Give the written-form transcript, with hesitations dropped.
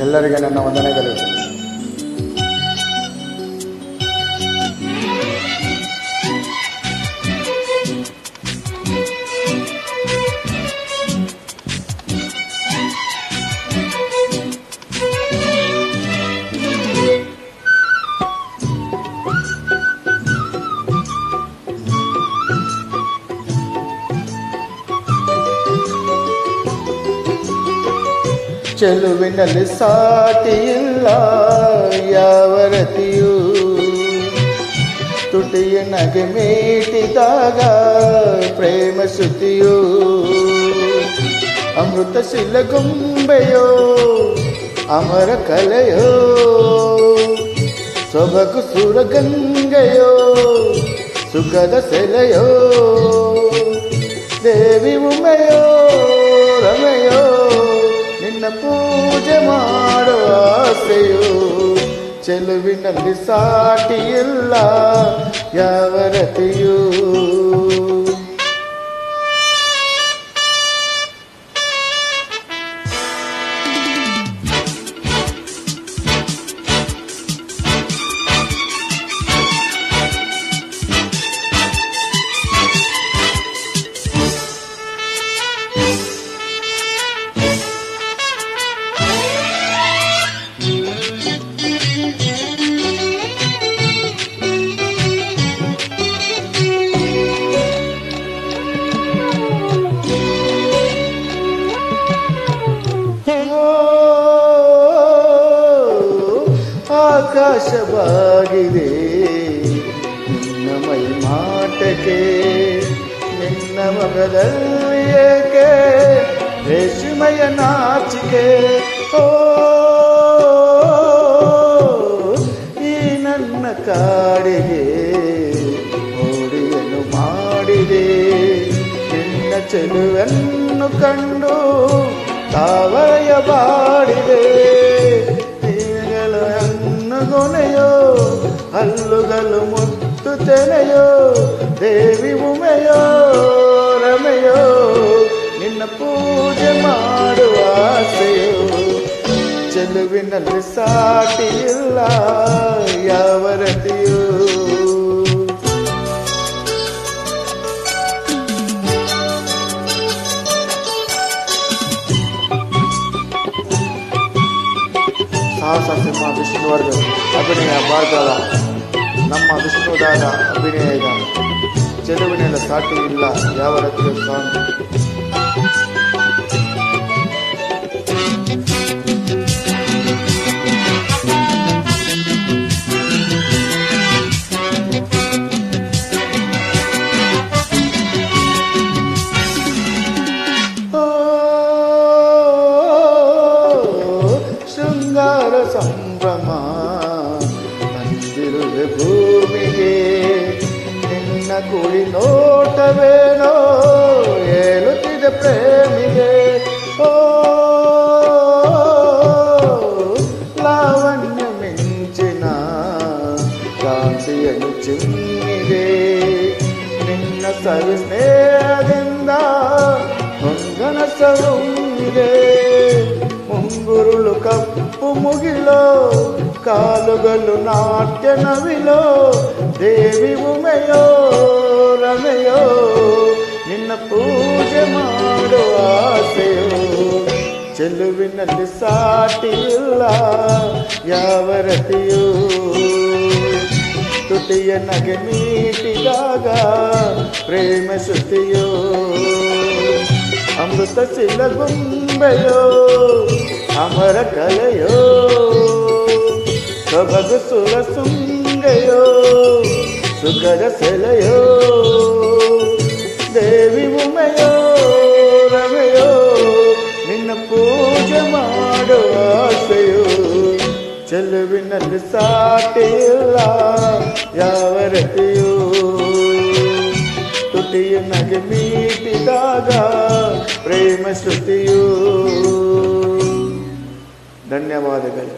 ಎಲ್ಲರಿಗೆ ನನ್ನ ವಂದನೆಗಳು. ಚೆಲುವಿನಲ್ಲಿ ಸಾಟಿಯಿಲ್ಲ ಯಾವ ರತಿಯೂ, ತುಟಿಯ ನಗೆ ಮೀಟಿದಾಗ ಪ್ರೇಮ ಶ್ರುತಿಯು. ಅಮೃತ ಶಿಲಗುಂಬೆಯೋ ಅಮರ ಕಲೆಯೋ, ಸೊಬಗು ಸುರಗಂಗೆಯೋ ಸುಖದ ಸೆಲೆಯೋ. ದೇವಿ ಉಮೆಯೋ ರಮೆಯೋ ನಿನ್ನ ಪೂಜೆ ಮಾಡುವ ಆಸೆಯೋ. ಚೆಲುವಿನಲ್ಲಿ ಸಾಟಿಯಿಲ್ಲ ಯಾವ ರತಿಯೂ. ಆಕಾಶವಾಗಿದೆ ನಿನ್ನ ಮೈ ಮಾಟಕ್ಕೆ, ನಿನ್ನ ಮಗದಲ್ಲಿ ಏಕೆ ರೇಷ್ಮೆಯ ನಾಚಿಕೆ. ಓ ಈ ನನ್ನ ಕಾಡಿಗೆ ಓಡಿಯನ್ನು ಮಾಡಿದೆ, ನಿನ್ನ ಚೆಲುವನ್ನು ಕಂಡು ತಾವರೆಯ ಬಾಡಿದೆ. ಗೊನೆಯೋ ಹಲ್ಲುಗಳು ಮುತ್ತು ತೆನೆಯೋ, ದೇವಿ ಉಮೆಯೋ ರಮೆಯೋ ನಿನ್ನ ಪೂಜೆ ಮಾಡುವ ಆಸೆಯೋ. ಚೆಲುವಿನಲ್ಲಿ ಸಾಟಿಯಿಲ್ಲ ಯಾವ ರತಿಯೂ. ಸಾಹಸ ಸಿಂಹ ವಿಷ್ಣುವರ್ಧನ್ ಅಭಿನಯ ಭಾರ್ಗವ. ನಮ್ಮ ವಿಷ್ಣುದಾದ ಅಭಿನಯದ ಚೆಲುವಿನೆಲ್ಲ ಸಾಟಿ ಇಲ್ಲ ಯಾವ ರತಿಯ ಸಾಂಗ್. ಸಂಭ್ರಮ ತಂದಿರುವೆ ಭೂಮಿಗೆ, ನಿನ್ನ ಕುಳಿ ನೋಟವೇನೋ ಹೇಳುತ್ತಿದೆ ಪ್ರೇಮಿಗೆ. ಓ ಲಾವಣ್ಯ ಮಿಂಚಿನ ಕಾಂತಿಯನ್ನು ಚಿಮ್ಮಿದೆ, ನಿನ್ನ ಸವಿ ಸ್ನೇಹದಿಂದ ಹೊಂಗನಸವುಂಗಿದೆ. ಮುಂಗುರುಳು ಕಪ್ಪು ಮುಗಿಲೋ, ಕಾಲುಗಳು ನಾಟ್ಯ ನವಿಲೋ, ದೇವಿ ಉಮೆಯೋ ರಮೆಯೋ ನಿನ್ನ ಪೂಜೆ ಮಾಡುವ ಆಸೆಯೋ. ಚೆಲುವಿನಲ್ಲಿ ಸಾಟಿಯಿಲ್ಲ ಯಾವ ರತಿಯೂ, ತುಟಿಯ ನಗೆ ಮೀಟಿದಾಗ ಪ್ರೇಮ ಶ್ರುತಿಯೋ. ಅಮೃತ ಶಿಲಗುಂಬೆಯೋ ಅಮರ ಕಲೆಯೋ, ಸೊಬಗು ಸುರಸುಂಗೆಯೋ ಸುಖದ ಸೆಲೆಯೋ. ದೇವಿ ಉಮೆಯೋ ರಮೆಯೋ ನಿನ್ನ ಪೂಜೆ ಮಾಡುವ ಆಸೆಯೋ. ಚೆಲುವಿನಲ್ಲಿ ಸಾಟಿಯಿಲ್ಲ ಯಾವ ರತಿಯೂ, ತುಟಿಯ ನಗೆ ಮೀಟಿದಾಗ ಪ್ರೇಮ ಶ್ರುತಿಯೂ. ಧನ್ಯವಾದಗಳು.